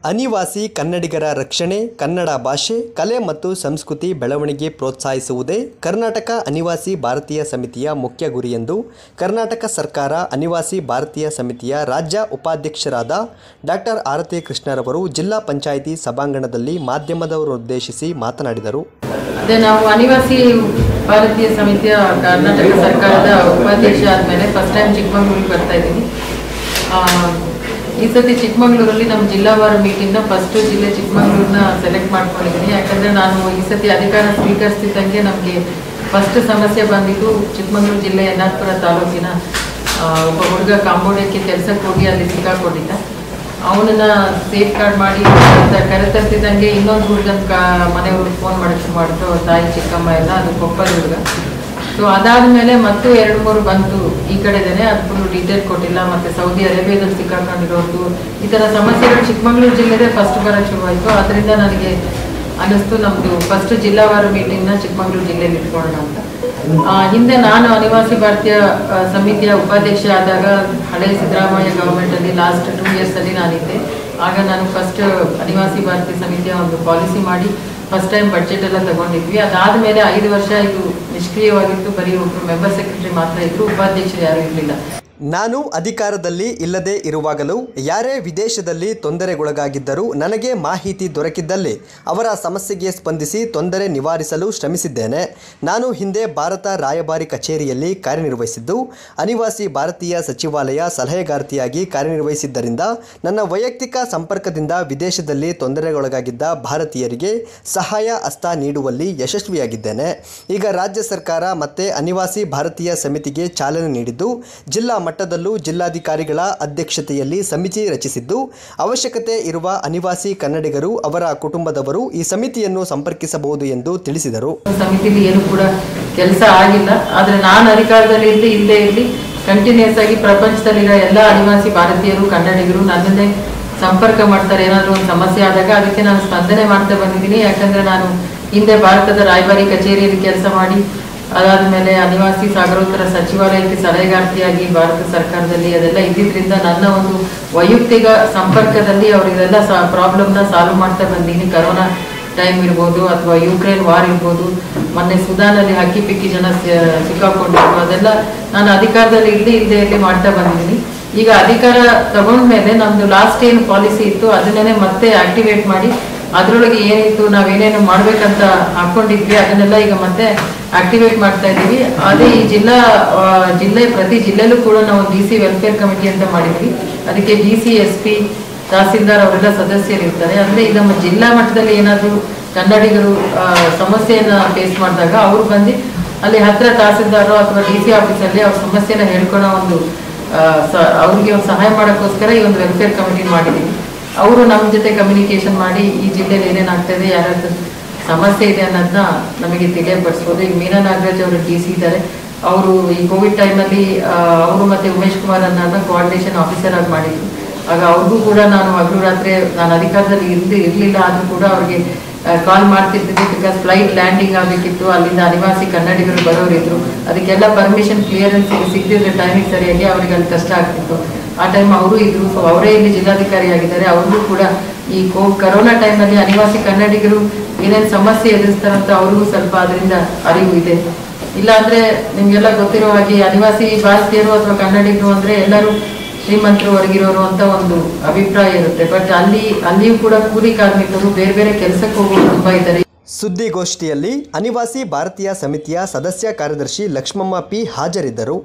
ಅನಿವಾಸಿ ಕನ್ನಡಿಗರ ರಕ್ಷಣೆ, ಕನ್ನಡ ಭಾಷೆ, ಕಲೆ ಮತ್ತು ಸಂಸ್ಕೃತಿ ಬೆಳವಣಿಗೆ ಪ್ರೋತ್ಸಾಹಿಸುವುದೇ ಕರ್ನಾಟಕ ಅನಿವಾಸಿ ಭಾರತೀಯ ಸಮಿತಿಯ ಮುಖ್ಯ ಗುರಿ ಎಂದು ಕರ್ನಾಟಕ ಸರ್ಕಾರ ಅನಿವಾಸಿ ಭಾರತೀಯ ಸಮಿತಿಯ ರಾಜ್ಯ ಉಪಾಧ್ಯಕ್ಷರಾದ ಡಾಕ್ಟರ್ ಆರತಿ ಕೃಷ್ಣರವರು ಜಿಲ್ಲಾ ಪಂಚಾಯಿತಿ ಸಭಾಂಗಣದಲ್ಲಿ ಮಾಧ್ಯಮದವರನ್ನುದ್ದೇಶಿಸಿ ಮಾತನಾಡಿದರು. ನಾವು ಅನಿವಾಸಿ ಭಾರತೀಯ ಸಮಿತಿಯ ಕರ್ನಾಟಕ ಸರ್ಕಾರದ ಉಪಾಧ್ಯಕ್ಷ ಆದಮೇಲೆ ಫಸ್ಟ್ ಟೈಮ್ ಚಿಕ್ಕಮಗಳೂರಿಗೆ ಬರ್ತಾ ಇದ್ದೀನಿ. ಈ ಸತಿ ಚಿಕ್ಕಮಗಳೂರಲ್ಲಿ ನಮ್ಮ ಜಿಲ್ಲಾವಾರು ಮೀಟಿಂಗ್ನ ಫಸ್ಟ್ ಜಿಲ್ಲೆ ಚಿಕ್ಕಮಗಳೂರನ್ನ ಸೆಲೆಕ್ಟ್ ಮಾಡ್ಕೊಂಡಿದ್ದೀನಿ. ಯಾಕಂದರೆ ನಾನು ಈ ಸತಿ ಅಧಿಕಾರ ಸ್ವೀಕರಿಸ್ತಿದ್ದಂಗೆ ನಮಗೆ ಫಸ್ಟ್ ಸಮಸ್ಯೆ ಬಂದಿದ್ದು ಚಿಕ್ಕಮಗಳೂರು ಜಿಲ್ಲೆ ಯನ್ನಾಪುರ ತಾಲೂಕಿನ ಒಬ್ಬ ಹುಡುಗ ಕಾಂಬೋಡಿಯಕ್ಕೆ ಕೆಲಸಕ್ಕೆ ಹೋಗಿ ಅಲ್ಲಿ ಸಿಕ್ಕಾಕೊಂಡಿದ್ದ. ಅವನನ್ನ ಸೇಫ್ ಗಾರ್ಡ್ ಮಾಡಿ ಕರೆತರ್ತಿದ್ದಂಗೆ ಇನ್ನೊಂದು ಹುಡುಗನ ಮನೆಯವ್ರಿಗೆ ಫೋನ್ ಮಾಡಿದ್ರು, ಅವ್ರ ತಾಯಿ ಚಿಕ್ಕಮ್ಮ ಎಲ್ಲ, ಅದು ಕೊಪ್ಪದ ಹುಡುಗ. ಸೊ ಅದಾದಮೇಲೆ ಮತ್ತು 2-3 ಬಂತು ಈ ಕಡೆದೇನೆ, ಅದು ಫುಲ್ಲು ಡೀಟೇಲ್ ಕೊಟ್ಟಿಲ್ಲ. ಮತ್ತು ಸೌದಿ ಅರೇಬಿಯಾದಲ್ಲಿ ಸಿಕ್ಕಾಕೊಂಡಿರೋದು ಈ ಥರ ಸಮಸ್ಯೆಗಳು ಚಿಕ್ಕಮಗಳೂರು ಜಿಲ್ಲೆದೇ ಫಸ್ಟ್ ಬರೋಕ್ಕೆ ಶುರುವಾಯಿತು. ಅದರಿಂದ ನನಗೆ ಅನ್ನಿಸ್ತು ನಮ್ಮದು ಫಸ್ಟ್ ಜಿಲ್ಲಾವಾರು ಮೀಟಿಂಗ್ನ ಚಿಕ್ಕಮಗಳೂರು ಜಿಲ್ಲೆಯಲ್ಲಿ ಇಟ್ಕೊಳ್ಳೋಣ ಅಂತ. ಹಿಂದೆ ನಾನು ಅನಿವಾಸಿ ಭಾರತೀಯ ಸಮಿತಿಯ ಉಪಾಧ್ಯಕ್ಷ ಆದಾಗ ಹಳೆ ಸಿದ್ದರಾಮಯ್ಯ ಗವರ್ಮೆಂಟಲ್ಲಿ ಲಾಸ್ಟ್ 2 ಇಯರ್ಸಲ್ಲಿ ನಾನಿದ್ದೆ. ಆಗ ನಾನು ಫಸ್ಟ್ ಅನಿವಾಸಿ ಭಾರತೀಯ ಸಮಿತಿಯ ಒಂದು ಪಾಲಿಸಿ ಮಾಡಿ ಫಸ್ಟ್ ಟೈಮ್ ಬಡ್ಜೆಟ್ ಎಲ್ಲ ತಗೊಂಡಿದ್ವಿ. ಅದಾದಮೇಲೆ 5 ವರ್ಷ ಇದು ನಿಷ್ಕ್ರಿಯವಾಗಿತ್ತು. ಬರೀ ಒಬ್ಬರು ಮೆಂಬರ್ ಸೆಕ್ರೆಟರಿ ಮಾತ್ರ ಇದ್ದರು, ಉಪಾಧ್ಯಕ್ಷರು ಯಾರೂ ಇರಲಿಲ್ಲ. ನಾನು ಅಧಿಕಾರದಲ್ಲಿ ಇಲ್ಲದೆ ಇರುವಾಗಲೂ ಯಾರೇ ವಿದೇಶದಲ್ಲಿ ತೊಂದರೆಗೊಳಗಾಗಿದ್ದರೂ ನನಗೆ ಮಾಹಿತಿ ದೊರಕಿದ್ದಲ್ಲಿ ಅವರ ಸಮಸ್ಯೆಗೆ ಸ್ಪಂದಿಸಿ ತೊಂದರೆ ನಿವಾರಿಸಲು ಶ್ರಮಿಸಿದ್ದೇನೆ. ನಾನು ಹಿಂದೆ ಭಾರತ ರಾಯಭಾರಿ ಕಚೇರಿಯಲ್ಲಿ ಕಾರ್ಯನಿರ್ವಹಿಸಿದ್ದು, ಅನಿವಾಸಿ ಭಾರತೀಯ ಸಚಿವಾಲಯ ಸಲಹೆಗಾರ್ತಿಯಾಗಿ ಕಾರ್ಯನಿರ್ವಹಿಸಿದ್ದರಿಂದ ನನ್ನ ವೈಯಕ್ತಿಕ ಸಂಪರ್ಕದಿಂದ ವಿದೇಶದಲ್ಲಿ ತೊಂದರೆಗೊಳಗಾಗಿದ್ದ ಭಾರತೀಯರಿಗೆ ಸಹಾಯ ಹಸ್ತ ನೀಡುವಲ್ಲಿ ಯಶಸ್ವಿಯಾಗಿದ್ದೇನೆ. ಈಗ ರಾಜ್ಯ ಸರ್ಕಾರ ಮತ್ತೆ ಅನಿವಾಸಿ ಭಾರತೀಯ ಸಮಿತಿಗೆ ಚಾಲನೆ ನೀಡಿದ್ದು, ಜಿಲ್ಲಾ ಮಟ್ಟದಲ್ಲೂ ಜಿಲ್ಲಾಧಿಕಾರಿಗಳ ಅಧ್ಯಕ್ಷತೆಯಲ್ಲಿ ಸಮಿತಿ ರಚಿಸಿದ್ದು, ಅವಶ್ಯಕತೆ ಇರುವ ಅನಿವಾಸಿ ಕನ್ನಡಿಗರು ಅವರ ಕುಟುಂಬದವರು ಈ ಸಮಿತಿಯನ್ನು ಸಂಪರ್ಕಿಸಬಹುದು ಎಂದು ತಿಳಿಸಿದರು. ಸಮಿತಿಲಿ ಏನು ಕೂಡ ಕೆಲಸ ಆಗಿಲ್ಲ, ಆದರೆ ನಾನು ಅಧಿಕಾರದಲ್ಲಿ ಇಲ್ಲದೆ ಇರಲಿ ಕಂಟಿನ್ಯೂಸ್ ಆಗಿ ಪ್ರಪಂಚದಲ್ಲಿರೋ ಎಲ್ಲ ಅನಿವಾಸಿ ಭಾರತೀಯರು ಕನ್ನಡಿಗರು ನನ್ನನ್ನೇ ಸಂಪರ್ಕ ಮಾಡ್ತಾರೆ. ಏನಾದರೂ ಒಂದು ಸಮಸ್ಯೆ ಆದಾಗ ಅದಕ್ಕೆ ನಾನು ಸ್ಪಂದನೆ ಮಾಡ್ತಾ ಬಂದಿದ್ದೀನಿ. ಯಾಕಂದರೆ ನಾನು ಹಿಂದೆ ಭಾರತದ ರಾಯಭಾರಿ ಕಚೇರಿಯಲ್ಲಿ ಕೆಲಸ ಮಾಡಿ ಅದಾದಮೇಲೆ ಅನಿವಾಸಿ ಸಾಗರೋತ್ತರ ಸಚಿವಾಲಯಕ್ಕೆ ಸಲಹೆಗಾರ್ತಿಯಾಗಿ ಭಾರತ ಸರ್ಕಾರದಲ್ಲಿ ಅದೆಲ್ಲ ಇದ್ದಿದ್ದರಿಂದ ನನ್ನ ಒಂದು ವೈಯಕ್ತಿಕ ಸಂಪರ್ಕದಲ್ಲಿ ಅವರಿಗೆಲ್ಲ ಪ್ರಾಬ್ಲಮ್ನ ಸಾಲ್ವ್ ಮಾಡ್ತಾ ಬಂದೀನಿ. ಕರೋನಾ ಟೈಮ್ ಇರ್ಬೋದು ಅಥವಾ ಯುಕ್ರೇನ್ ವಾರ್ ಇರ್ಬೋದು, ಮೊನ್ನೆ ಸುದಾನಲ್ಲಿ ಹಕ್ಕಿ ಪಿಕ್ಕಿ ಜನ ಸಿಕ್ಕಾಕೊಂಡಿದ್ರು, ಅದೆಲ್ಲ ನಾನು ಅಧಿಕಾರದಲ್ಲಿ ಇಲ್ಲದೆ ಮಾಡ್ತಾ ಬಂದಿದ್ದೀನಿ. ಈಗ ಅಧಿಕಾರ ತಗೊಂಡ್ಮೇಲೆ ನಮ್ಮದು ಲಾಸ್ಟ್ ಏನು ಪಾಲಿಸಿ ಇತ್ತು ಅದನ್ನೇ ಮತ್ತೆ ಆಕ್ಟಿವೇಟ್ ಮಾಡಿ ಅದರೊಳಗೆ ಏನಿತ್ತು ನಾವೇನೇನು ಮಾಡ್ಬೇಕಂತ ಹಾಕೊಂಡಿದ್ವಿ ಅದನ್ನೆಲ್ಲ ಈಗ ಮತ್ತೆ ಆಕ್ಟಿವೇಟ್ ಮಾಡ್ತಾ ಇದ್ದೀವಿ. ಅದೇ ಈ ಪ್ರತಿ ಜಿಲ್ಲೆಲೂ ಕೂಡ ನಾವು DC ವೆಲ್ಫೇರ್ ಕಮಿಟಿ ಅಂತ ಮಾಡಿದ್ವಿ. ಅದಕ್ಕೆ DC, SP, ತಹಸೀಲ್ದಾರ್ ಅವರೆಲ್ಲ ಸದಸ್ಯರಿರ್ತಾರೆ. ಅಂದರೆ ಈಗ ನಮ್ಮ ಜಿಲ್ಲಾ ಮಟ್ಟದಲ್ಲಿ ಏನಾದರೂ ಕನ್ನಡಿಗರು ಸಮಸ್ಯೆಯನ್ನು ಫೇಸ್ ಮಾಡಿದಾಗ ಅವ್ರು ಬಂದು ಅಲ್ಲಿ ಹತ್ತಿರ ತಹಸೀಲ್ದಾರು ಅಥವಾ DC ಆಫೀಸಲ್ಲಿ ಅವ್ರ ಸಮಸ್ಯೆನ ಹೇಳ್ಕೊಳ್ಳೋ ಒಂದು ಅವ್ರಿಗೆ ಒಂದು ಸಹಾಯ ಮಾಡೋಕ್ಕೋಸ್ಕರ ಈ ಒಂದು ವೆಲ್ಫೇರ್ ಕಮಿಟಿ ಮಾಡಿದ್ದೀವಿ. ಅವರು ನಮ್ಮ ಜೊತೆ ಕಮ್ಯುನಿಕೇಷನ್ ಮಾಡಿ ಈ ಜಿಲ್ಲೆಯಲ್ಲಿ ಏನೇನಾಗ್ತಾಯಿದೆ, ಯಾರ್ಯಾರು ಸಮಸ್ಯೆ ಇದೆ ಅನ್ನೋದನ್ನ ನಮಗೆ ತಿಳಿಯಪಡಿಸ್ಬೋದು. ಈಗ ಮೀನಾ ನಾಗರಾಜ್ ಅವರು DC ಇದ್ದಾರೆ. ಅವರು ಈ ಕೋವಿಡ್ ಟೈಮಲ್ಲಿ ಅವರು ಮತ್ತು ಉಮೇಶ್ ಕುಮಾರ್ ಅನ್ನೋದನ್ನ ಕೋಆರ್ಡಿನೇಷನ್ ಆಫೀಸರ್ ಆಗಿ ಮಾಡಿದ್ರು. ಆಗ ಅವ್ರಿಗೂ ಕೂಡ ನಾನು ಹಗಲು ರಾತ್ರಿ ನಾನು ಅಧಿಕಾರದಲ್ಲಿ ಇರಲಿಲ್ಲ ಆದರೂ ಕೂಡ ಅವ್ರಿಗೆ ಕಾಲ್ ಮಾಡ್ತಿರ್ತಿದ್ದೆ. ಬಿಕಾಸ್ ಫ್ಲೈಟ್ ಲ್ಯಾಂಡಿಂಗ್ ಆಗಬೇಕಿತ್ತು, ಅಲ್ಲಿಂದ ಅನಿವಾಸಿ ಕನ್ನಡಿಗರು ಬರೋರಿದ್ರು. ಅದಕ್ಕೆಲ್ಲ ಪರ್ಮಿಷನ್ ಕ್ಲಿಯರೆನ್ಸ್ ಸಿಗದಿದ್ದರೆ ಟೈಮಿಗೆ ಸರಿಯಾಗಿ ಅವರಿಗೆ ಅಲ್ಲಿ ಕಷ್ಟ ಆಗ್ತಿತ್ತು. ಆ ಟೈಮ್ ಅವರು ಇದ್ರು. ಸೊ ಅವರೇ ಇಲ್ಲಿ ಜಿಲ್ಲಾಧಿಕಾರಿ ಆಗಿದ್ದಾರೆ. ಅವ್ರಿಗೂ ಕೂಡ ಈ ಕರೋನಾ ಟೈಮಲ್ಲಿ ಅನಿವಾಸಿ ಕನ್ನಡಿಗರು ಏನೇನು ಸಮಸ್ಯೆ ಎದುರಿಸ್ತಾರಂತ ಅವ್ರಿಗೂ ಸ್ವಲ್ಪ ಅದರಿಂದ ಅರಿವು ಇದೆ. ಇಲ್ಲಾಂದರೆ ನಿಮಗೆಲ್ಲ ಗೊತ್ತಿರೋ ಹಾಗೆ ಅನಿವಾಸಿ ಭಾರತೀಯರು ಅಥವಾ ಕನ್ನಡಿಗರು ಅಂದರೆ ಎಲ್ಲರೂ ಶ್ರೀಮಂತರು, ಹೊರಗಿರೋರು ಅಂತ ಒಂದು ಅಭಿಪ್ರಾಯ ಇರುತ್ತೆ. ಬಟ್ ಅಲ್ಲಿಯೂ ಕೂಡ ಕೂಲಿ ಕಾರ್ಮಿಕರು ಬೇರೆ ಬೇರೆ ಕೆಲಸಕ್ಕೆ ಹೋಗೋರು ತುಂಬ ಇದ್ದಾರೆ. ಸುದ್ದಿಗೋಷ್ಠಿಯಲ್ಲಿ ಅನಿವಾಸಿ ಭಾರತೀಯ ಸಮಿತಿಯ ಸದಸ್ಯ ಕಾರ್ಯದರ್ಶಿ ಲಕ್ಷ್ಮಮ್ಮ P ಹಾಜರಿದ್ದರು.